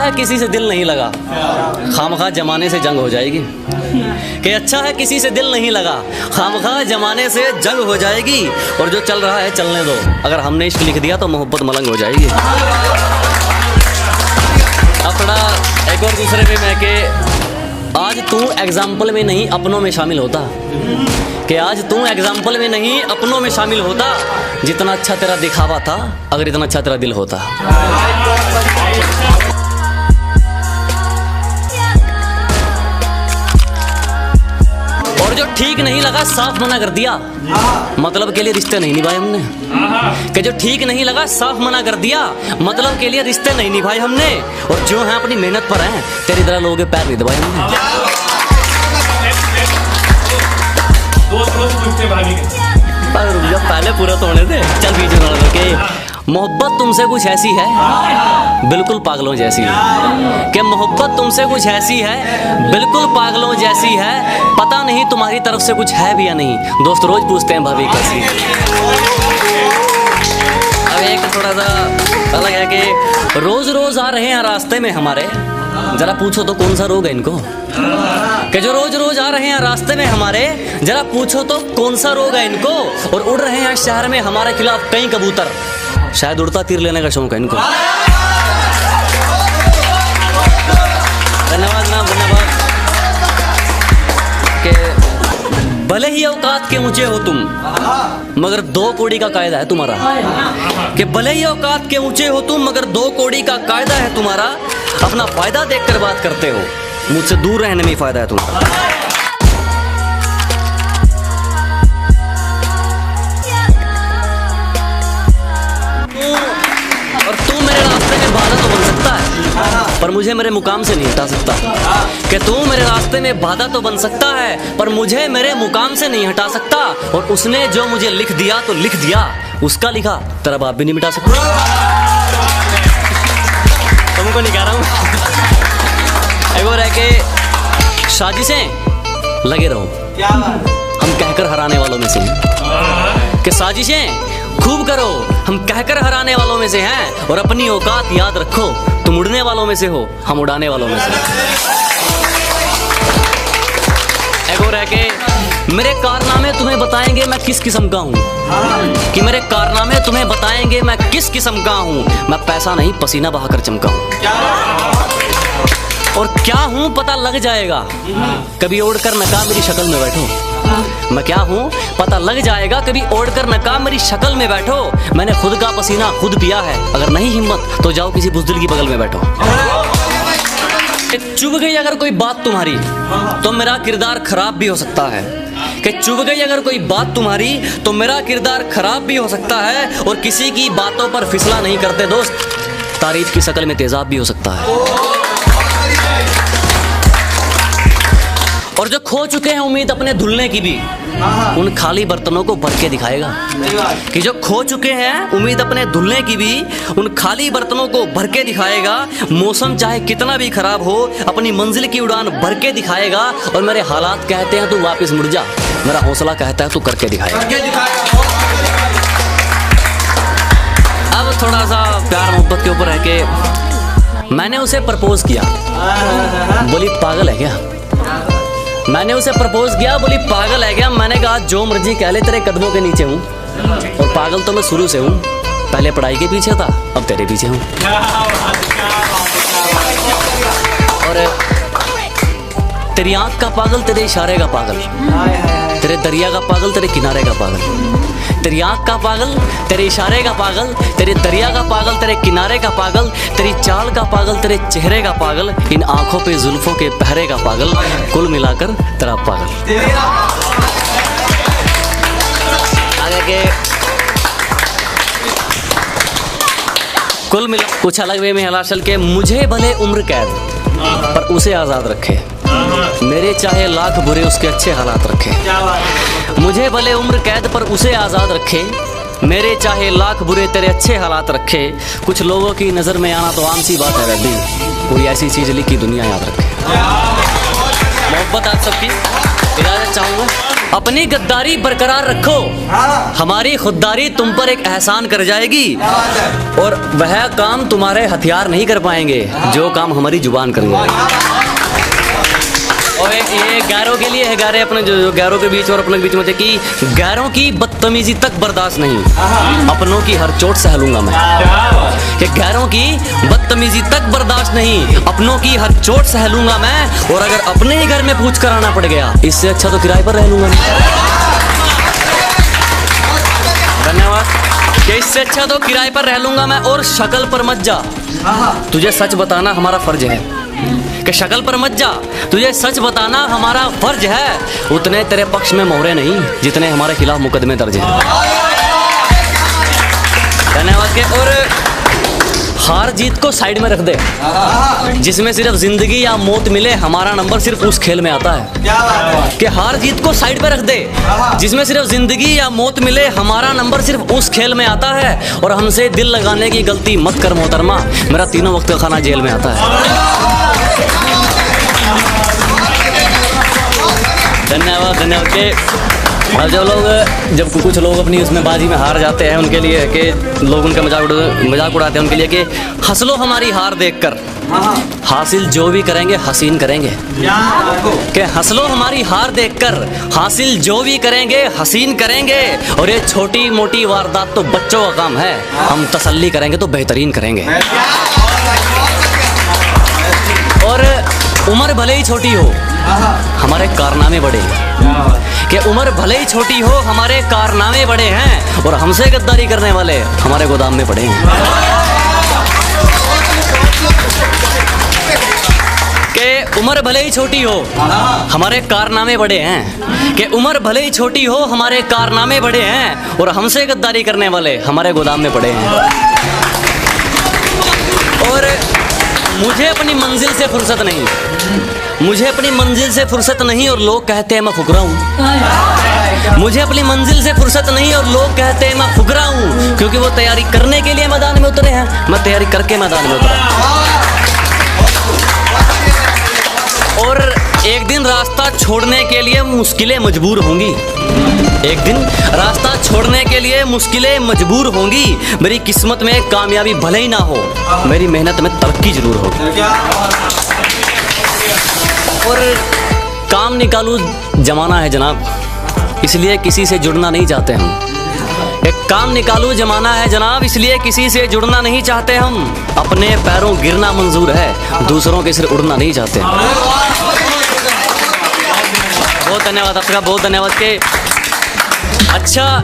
है किसी से दिल नहीं लगा, खामखा जमाने से जंग हो जाएगी। कि अच्छा है किसी से दिल नहीं लगा, खामखा जमाने से जंग हो जाएगी। और जो चल रहा है चलने दो, अगर हमने इश्क लिख दिया तो मोहब्बत मलंग हो जाएगी। अपना एक और दूसरे पे मैं कि आज तू एग्जाम्पल में नहीं अपनों में शामिल होता, कि आज तू एग्जाम्पल में नहीं अपनों में शामिल होता। जितना अच्छा तेरा दिखावा था, अगर इतना अच्छा तेरा दिल होता। और जो ठीक नहीं लगा साफ मना कर दिया, मतलब के लिए रिश्ते नहीं निभाए हमने। कि जो ठीक नहीं लगा साफ मना कर दिया, मतलब के लिए रिश्ते नहीं निभाए हमने। और जो है अपनी मेहनत पर हैं, तेरी तरह लोगों के पैर नहीं दबाए हमने। पहले पूरा तो होने दे, चल बीच में के मोहब्बत तुमसे कुछ ऐसी है, बिल्कुल पागलों जैसी है। कि मोहब्बत तुमसे कुछ ऐसी है, बिल्कुल पागलों जैसी है। पता नहीं तुम्हारी तरफ से कुछ है भी या नहीं। दोस्त रोज पूछते हैं भाभी कैसी। अब एक थोड़ा सा अलग है कि रोज रोज आ रहे हैं रास्ते में हमारे, जरा पूछो तो कौन सा रोग है इनको। कि जो रोज रोज आ रहे हैं रास्ते में हमारे, जरा पूछो तो कौन सा रोग है इनको। और उड़ रहे हैं शहर में हमारे खिलाफ कई कबूतर, शायद उड़ता तीर लेने का शौक है इनको। धन्यवाद ना, धन्यवाद। कि भले ही औकात के ऊंचे हो तुम, मगर 2 कौड़ी का कायदा है तुम्हारा। कि भले ही औकात के ऊंचे हो तुम, मगर 2 कौड़ी का कायदा है तुम्हारा। अपना फायदा देखकर बात करते हो, मुझसे दूर रहने में फायदा है तुम्हारा। और तू मेरे रास्ते में बाधा तो बन सकता है, पर मुझे मेरे मुकाम से नहीं हटा सकता। कि तू मेरे रास्ते में बाधा तो बन सकता है, पर मुझे मेरे मुकाम से नहीं हटा सकता। और उसने जो मुझे लिख दिया तो लिख दिया, उसका लिखा तेरा बाप भी नहीं मिटा सकता। तुमको नहीं कह रहा हूँ। एक और है कि साजिशें लगे रहो, हम कहकर हराने वालों में से हैं। कि साजिशें खूब करो, हम कहकर हराने वालों में से हैं। और अपनी औकात याद रखो, तुम उड़ने वालों में से हो, हम उड़ाने वालों में से। एक और है कि मेरे कारनामे तुम्हें बताएंगे मैं किस किस्म का हूँ। कि मेरे कारनामे तुम्हें बताएंगे मैं किस किस्म का हूँ। मैं पैसा नहीं पसीना बहाकर चमका हूँ। और क्या हूँ पता लग जाएगा, कभी ओढ़कर नकाब मेरी शक्ल में बैठो। मैं क्या हूँ पता लग जाएगा, कभी ओढ़कर नकाब मेरी शक्ल में बैठो। मैंने खुद का पसीना खुद पिया है, अगर नहीं हिम्मत तो जाओ किसी बुज़दिल की बगल में बैठो। चुभ गई अगर कोई बात तुम्हारी, तो मेरा किरदार खराब भी हो सकता है। कि चुभ गई अगर कोई बात तुम्हारी, तो मेरा किरदार खराब भी हो सकता है। और किसी की बातों पर फिसला नहीं करते दोस्त, तारीफ की शक्ल में तेजाब भी हो सकता है। और जो खो चुके हैं उम्मीद अपने धुलने की भी, उन खाली बर्तनों को भर के दिखाएगा। कि जो खो चुके हैं उम्मीद अपने धुलने की भी, उन खाली बर्तनों को भर के दिखाएगा। मौसम चाहे कितना भी खराब हो, अपनी मंजिल की उड़ान भर के दिखाएगा। और मेरे हालात कहते हैं तू वापस मुड़ जा, मेरा हौसला कहता है तू करके दिखाएगा। अब थोड़ा सा प्यार मोहब्बत के ऊपर है कि मैंने उसे प्रपोज किया, बोली पागल है क्या। मैंने उसे प्रपोज किया, बोली पागल है क्या। मैंने कहा जो मर्जी कह ले, तेरे कदमों के नीचे हूँ। और पागल तो मैं शुरू से हूँ, पहले पढ़ाई के पीछे था, अब तेरे पीछे हूँ। और तेरी आँख का पागल, तेरे इशारे का पागल, तेरे दरिया का पागल, तेरे किनारे का पागल। तेरी आँख का पागल, तेरे इशारे का पागल, तेरे दरिया का पागल, तेरे किनारे का पागल, तेरी चाल का पागल, तेरे चेहरे का पागल, इन आंखों पे जुल्फों के पहरे का पागल, कुल मिलाकर तेरा पागल। आगे के कुल मिला कुछ अलग वे में हलाशल के मुझे भले उम्र कैद पर उसे आज़ाद रखे, मेरे चाहे लाख बुरे उसके अच्छे हालात रखे। मुझे भले उम्र कैद पर उसे आज़ाद रखे, मेरे चाहे लाख बुरे तेरे अच्छे हालात रखे। कुछ लोगों की नज़र में आना तो आम सी बात है रब्बी, कोई ऐसी चीज़ लिखी दुनिया याद रखे। मोहब्बत आप सबकी। इजाजत चाहूंगा। अपनी गद्दारी बरकरार रखो, हमारी खुददारी तुम पर एक एहसान कर जाएगी, और वह काम तुम्हारे हथियार नहीं कर पाएंगे जो काम हमारी जुबान कर जाएगी। और ये गैरों के लिए है, गैरे अपने जो गैरों के बीच और अपने बीच में थे कि गैरों की बदतमीजी तक बर्दाश्त नहीं, अपनों की हर चोट सह लूंगा मैं। कि गैरों की बदतमीजी तक बर्दाश्त नहीं, अपनों की हर चोट सह लूंगा मैं, और अगर अपने ही घर में पूछ कर आना पड़ गया, इससे अच्छा तो किराए पर रह लूंगा मैं। धन्यवाद। कि इससे अच्छा तो किराए पर रह लूंगा मैं, और शक्ल पर मत जा, तुझे सच बताना हमारा फर्ज है। कि शक्ल पर मत जा, तुझे सच बताना हमारा फर्ज है। उतने तेरे पक्ष में मोहरे नहीं जितने हमारे खिलाफ मुकदमे दर्ज हैं। धन्यवाद। के और हार जीत को साइड में रख दे, जिसमें सिर्फ जिंदगी या मौत मिले हमारा नंबर सिर्फ उस खेल में आता है। कि हार जीत को साइड में रख दे, जिसमें सिर्फ जिंदगी या मौत मिले हमारा नंबर सिर्फ उस खेल में आता है। और हमसे दिल लगाने की गलती मत कर मोहतरमा, मेरा तीनों वक्त का खाना जेल में आता है। धन्यवाद। धन्यवाद। के और जब कुछ लोग अपनी उसमें बाजी में हार जाते हैं, उनके लिए कि लोग उनका मजाक उड़ाते हैं, उनके लिए कि हंस लो हमारी हार देखकर, हासिल जो भी करेंगे हसीन करेंगे। कि हंस लो हमारी हार देखकर, हासिल जो भी करेंगे हसीन करेंगे। और ये छोटी मोटी वारदात तो बच्चों का काम है, हम तसल्ली करेंगे तो बेहतरीन करेंगे। और उम्र भले ही छोटी हो, हमारे कारनामे बड़े हैं। कि उम्र भले ही छोटी हो, हमारे कारनामे बड़े हैं, और हमसे गद्दारी करने वाले हमारे गोदाम में पड़े हैं। कि उम्र भले ही छोटी हो, हमारे कारनामे बड़े हैं। कि उम्र भले ही छोटी हो, हमारे कारनामे बड़े हैं, और हमसे गद्दारी करने वाले हमारे गोदाम में पड़े हैं। और मुझे अपनी मंजिल से फुर्सत नहीं, मुझे अपनी मंजिल से फुर्सत नहीं, और लोग कहते हैं मैं फुकरा हूँ। मुझे अपनी मंजिल से फुर्सत नहीं, और लोग कहते हैं मैं फुकरा हूँ, क्योंकि वो तैयारी करने के लिए मैदान में उतरे हैं, मैं तैयारी करके मैदान में उतरा। और एक दिन रास्ता छोड़ने के लिए मुश्किलें मजबूर होंगी, एक दिन रास्ता छोड़ने के लिए मुश्किलें मजबूर होंगी। मेरी किस्मत में कामयाबी भले ही ना हो, मेरी मेहनत में तरक्की जरूर होगी। और काम निकालू जमाना है जनाब, इसलिए किसी से जुड़ना नहीं चाहते हम। एक काम निकालू जमाना है जनाब, इसलिए किसी से जुड़ना नहीं चाहते हम। अपने पैरों गिरना मंजूर है, दूसरों के सिर उड़ना नहीं चाहते। बहुत धन्यवाद आपका, बहुत धन्यवाद। के अच्छा